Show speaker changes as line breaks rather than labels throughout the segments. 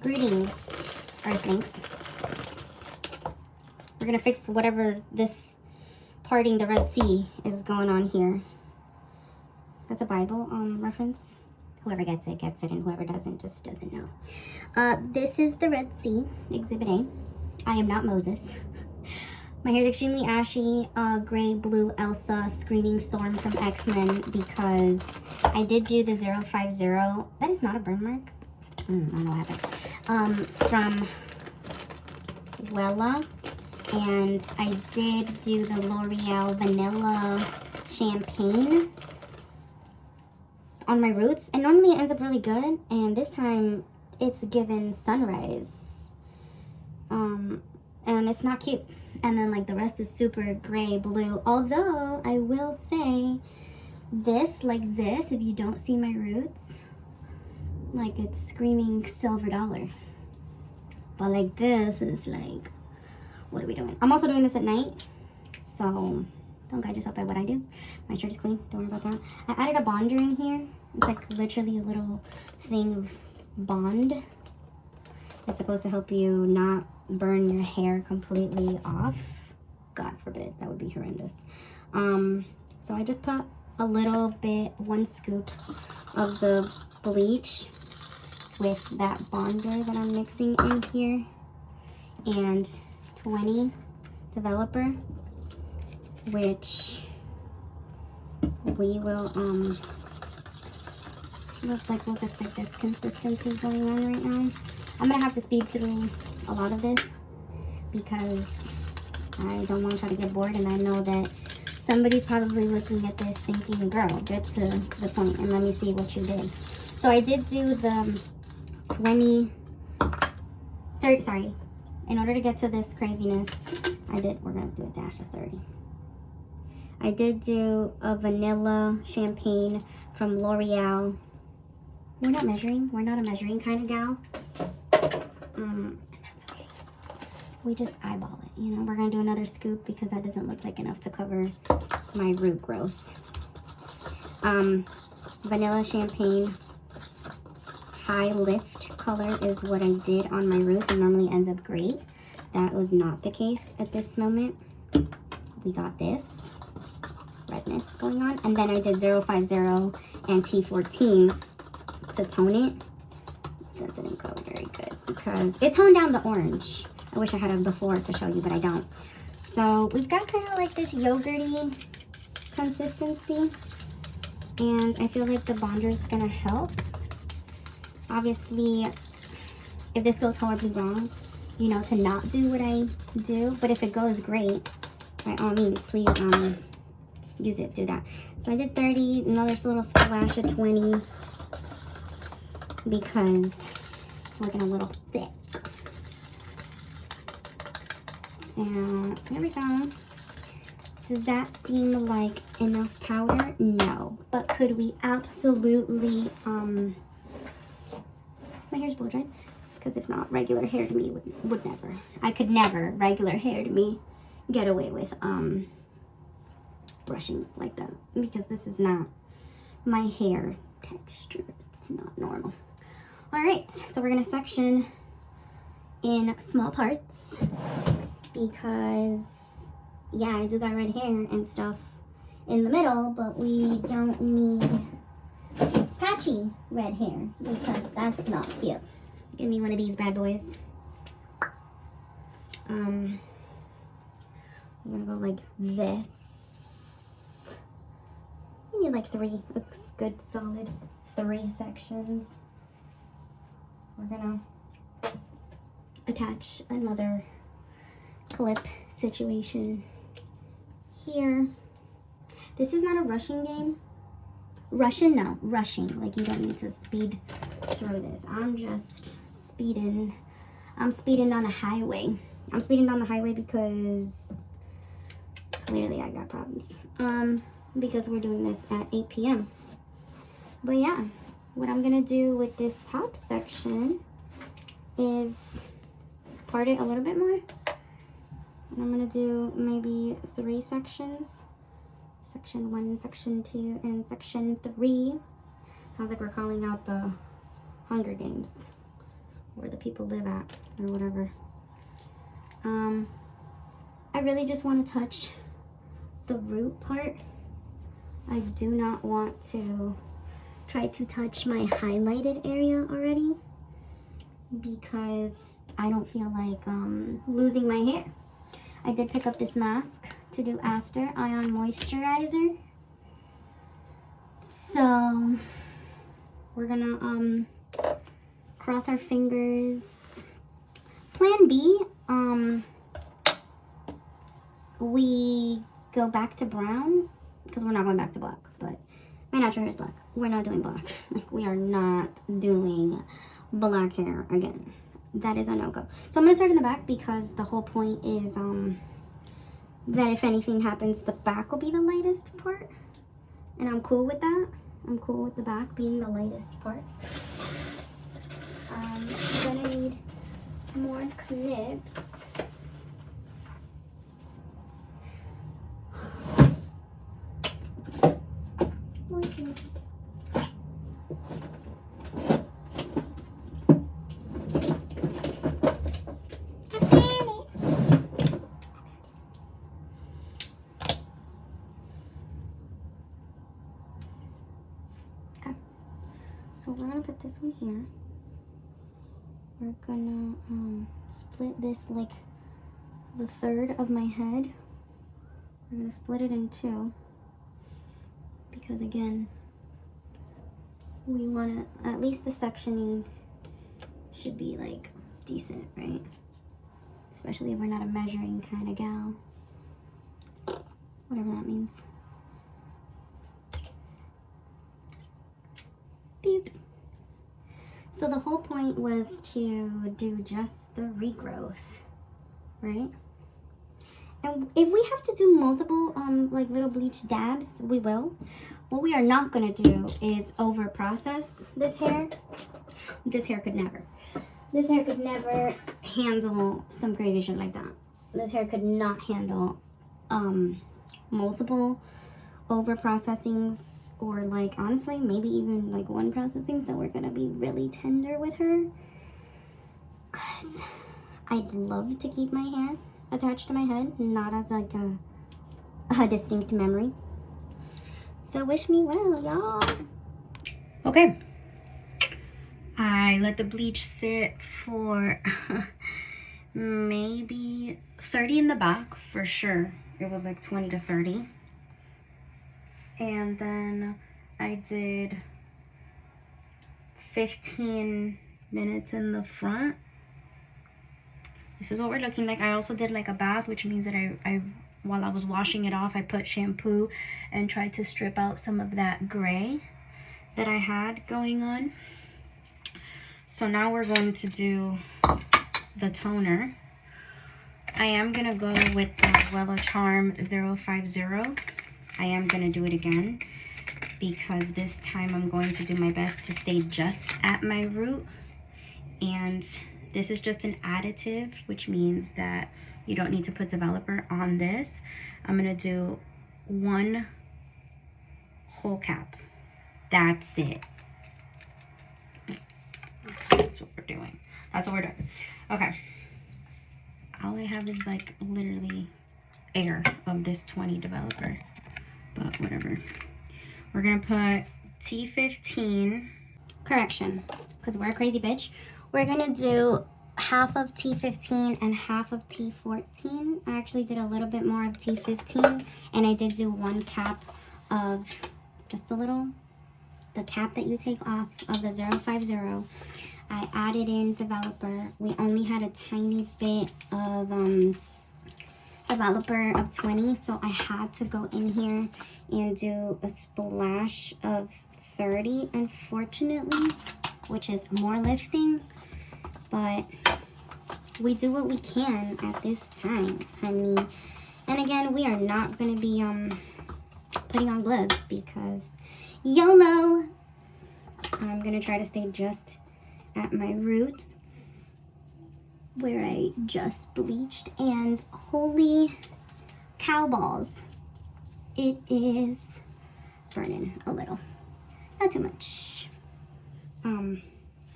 Greetings, Earthlings. We're gonna fix whatever this parting the Red Sea is going on here. That's a Bible reference. Whoever gets it, and whoever doesn't just doesn't know. This is the Red Sea, Exhibit A. I am not Moses. My hair is extremely ashy, gray, blue, Elsa, Screaming Storm from X-Men, because I did do the 050. That is not a burn mark. I don't know what happened. From Wella. And I did do the L'Oreal Vanilla Champagne on my roots. And normally it ends up really good. And this time it's given sunrise. And it's not cute. And then like the rest is super gray, blue. Although I will say this, like this, if you don't see my roots, like it's screaming silver dollar. But like this is like, what are we doing? I'm also doing this at night, so don't guide yourself by what I do. My shirt is clean, don't worry about that. I added a bonder in here. It's like literally a little thing of bond. It's supposed to help you not burn your hair completely off. God forbid, that would be horrendous. So I just put a little bit, 1 scoop of the bleach with that bonder that I'm mixing in here, and 20 developer, which we will looks like this consistency going on right now. I'm gonna have to speed through a lot of this because I don't want to try to get bored, and I know that somebody's probably looking at this thinking, girl, get to the point and let me see what you did. So I did do the 30, sorry. In order to get to this craziness, we're gonna do a dash of 30. I did do a vanilla champagne from L'Oreal. We're not a measuring kind of gal. And that's okay. We just eyeball it, you know. We're gonna do another scoop because that doesn't look like enough to cover my root growth. Vanilla champagne high lift color is what I did on my roots. It normally ends up great. That was not the case at this moment. We got this redness going on, and then I did 050 and T14 to tone it. That didn't go very good because it toned down the orange. I wish I had it before to show you, but I don't. So we've got kind of like this yogurty consistency, and I feel like the bonder is gonna help. Obviously, if this goes horribly wrong, you know, to not do what I do, but if it goes great, by all means, please use it, do that. So I did 30, another little splash of 20 because it's looking a little thick. And there we go. Does that seem like enough powder? No, but could we absolutely my hair's blow dried, because if not, regular hair to me would never. I could never, regular hair to me, get away with brushing like that, because this is not my hair texture. It's not normal. All right, so we're gonna section in small parts because, yeah, I do got red hair and stuff in the middle, but we don't need patchy red hair because that's not cute. Give me one of these bad boys. I'm gonna go like this. You need like 3, looks good, solid 3 sections. We're gonna attach another clip situation here. This is not a rushing game. Rushing? Like you don't need to speed through this. I'm just speeding. I'm speeding down a highway. I'm speeding down the highway because clearly I got problems. Because we're doing this at 8 p.m. But yeah, what I'm gonna do with this top section is part it a little bit more. And I'm gonna do maybe 3 sections. Section 1, Section 2, and Section 3. Sounds like we're calling out the Hunger Games. where the people live at or whatever. I really just want to touch the root part. I do not want to try to touch my highlighted area already because I don't feel like losing my hair. I did pick up this mask to do after ion moisturizer. So we're gonna cross our fingers. Plan B, we go back to brown, because we're not going back to black, but my natural hair is black. We're not doing black. Like, we are not doing black hair again. That is a no-go. So I'm going to start in the back because the whole point is that if anything happens, the back will be the lightest part. And I'm cool with that. I'm cool with the back being the lightest part. I'm going to need more clips. More clips. So we're gonna put this one here. We're gonna split this like the third of my head. We're gonna split it in two because again, we wanna, at least the sectioning should be like decent, right? Especially if we're not a measuring kind of gal. Whatever that means. Beep. So the whole point was to do just the regrowth, right? And if we have to do multiple like little bleach dabs, we will. What we are not gonna do is over process this hair. This hair could never. This hair could never handle some crazy shit like that. This hair could not handle multiple over processings, or like honestly maybe even like one processing, so we're gonna be really tender with her because I'd love to keep my hair attached to my head, not as like a distinct memory. So wish me well, y'all. Okay, I let the bleach sit for maybe 30 in the back for sure. It was like 20 to 30. And then I did 15 minutes in the front. This is what we're looking like. I also did like a bath, which means that I while I was washing it off, I put shampoo and tried to strip out some of that gray that I had going on. So now we're going to do the toner. I am gonna go with the Wella Charm 050. I am gonna do it again because this time I'm going to do my best to stay just at my root. And this is just an additive, which means that you don't need to put developer on this. I'm gonna do one whole cap. That's it. That's what we're doing. That's what we're doing. Okay. All I have is like literally air of this 20 developer. But whatever. We're gonna put T15. Correction, because we're a crazy bitch. We're gonna do half of T15 and half of T14. I actually did a little bit more of T15, and I did do one cap of just a little, the cap that you take off of the 050. I added in developer. We only had a tiny bit of developer of 20, so I had to go in here and do a splash of 30, unfortunately, which is more lifting, but we do what we can at this time, honey. And again, we are not going to be putting on gloves because YOLO. I'm going to try to stay just at my root where I just bleached, and holy cow balls, it is burning a little, not too much. And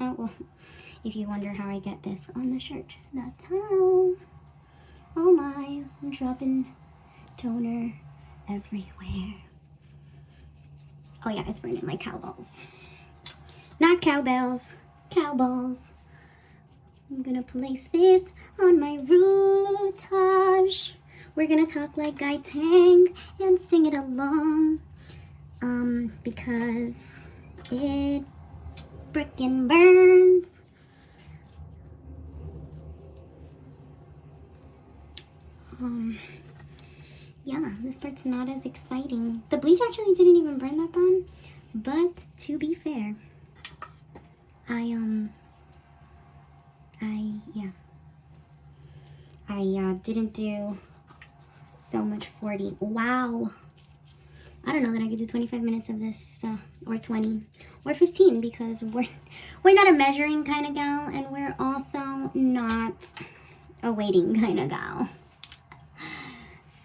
how, well, if you wonder how I get this on the shirt, that's how. Oh my, I'm dropping toner everywhere. Oh yeah, it's burning my cow balls. Not cowbells, cow balls. I'm gonna place this on my rootage. We're gonna talk like Guy Tang and sing it along. Because it frickin' burns. Yeah, this part's not as exciting. The bleach actually didn't even burn that bad, but to be fair, I didn't do so much 40. Wow. I don't know that I could do 25 minutes of this, or 20, or 15, because we're not a measuring kind of gal, and we're also not a waiting kind of gal.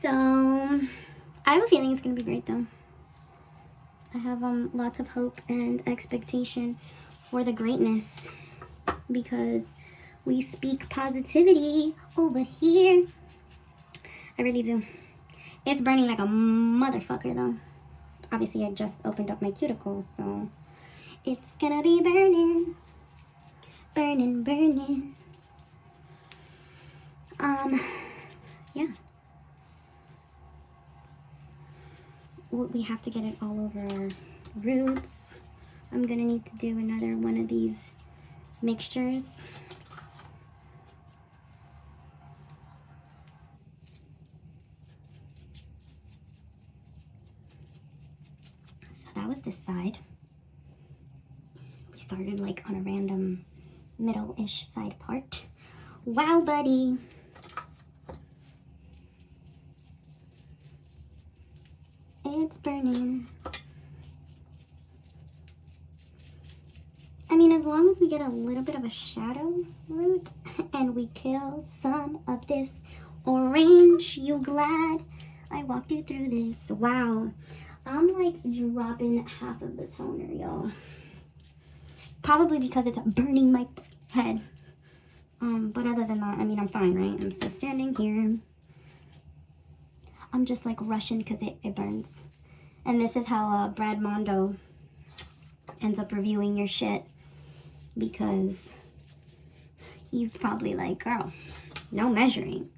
So, I have a feeling it's going to be great, though. I have lots of hope and expectation for the greatness, because we speak positivity over here. I really do. It's burning like a motherfucker, though. Obviously, I just opened up my cuticles, so it's gonna be burning. Burning, burning. Yeah. We have to get it all over our roots. I'm gonna need to do another one of these mixtures. So that was this side. We started like on a random middle-ish side part. Wow, buddy. It's burning. I mean, as long as we get a little bit of a shadow root and we kill some of this orange, you glad I walked you through this? Wow. I'm like dropping half of the toner, y'all. Probably because it's burning my head. But other than that, I mean, I'm fine, right? I'm still standing here. I'm just like rushing because it burns. And this is how Brad Mondo ends up reviewing your shit, because he's probably like, girl, no measuring.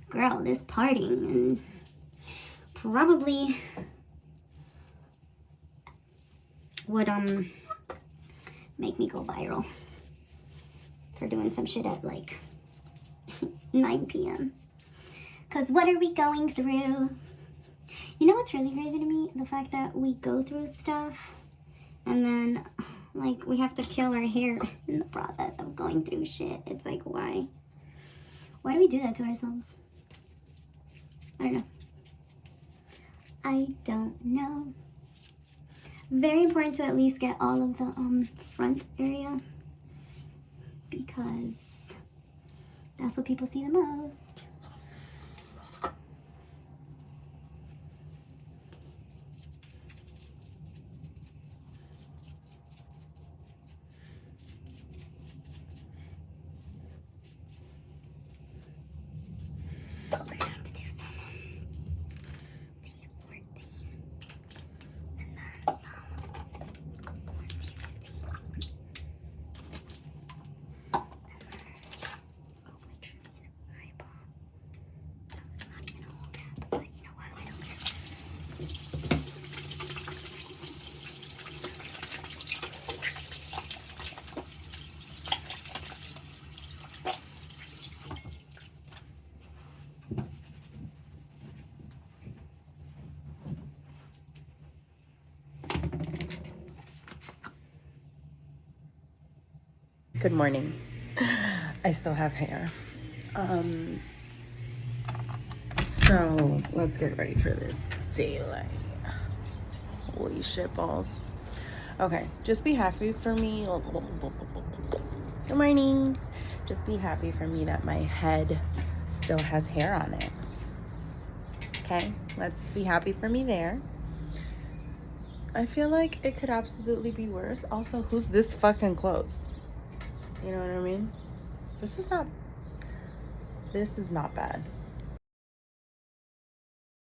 Girl, this parting, and probably would make me go viral for doing some shit at like 9 p.m. Because what are we going through? You know what's really crazy to me? The fact that we go through stuff and then like we have to kill our hair in the process of going through shit. It's like, why? Why do we do that to ourselves? I don't know. I don't know. Very important to at least get all of the front area, because that's what people see the most.
Good morning. I still have hair. So let's get ready for this daylight. Holy shit balls. Okay, just be happy for me. Good morning. Just be happy for me that my head still has hair on it. Okay, let's be happy for me there. I feel like it could absolutely be worse. Also, who's this fucking close? You know what I mean? This is not bad.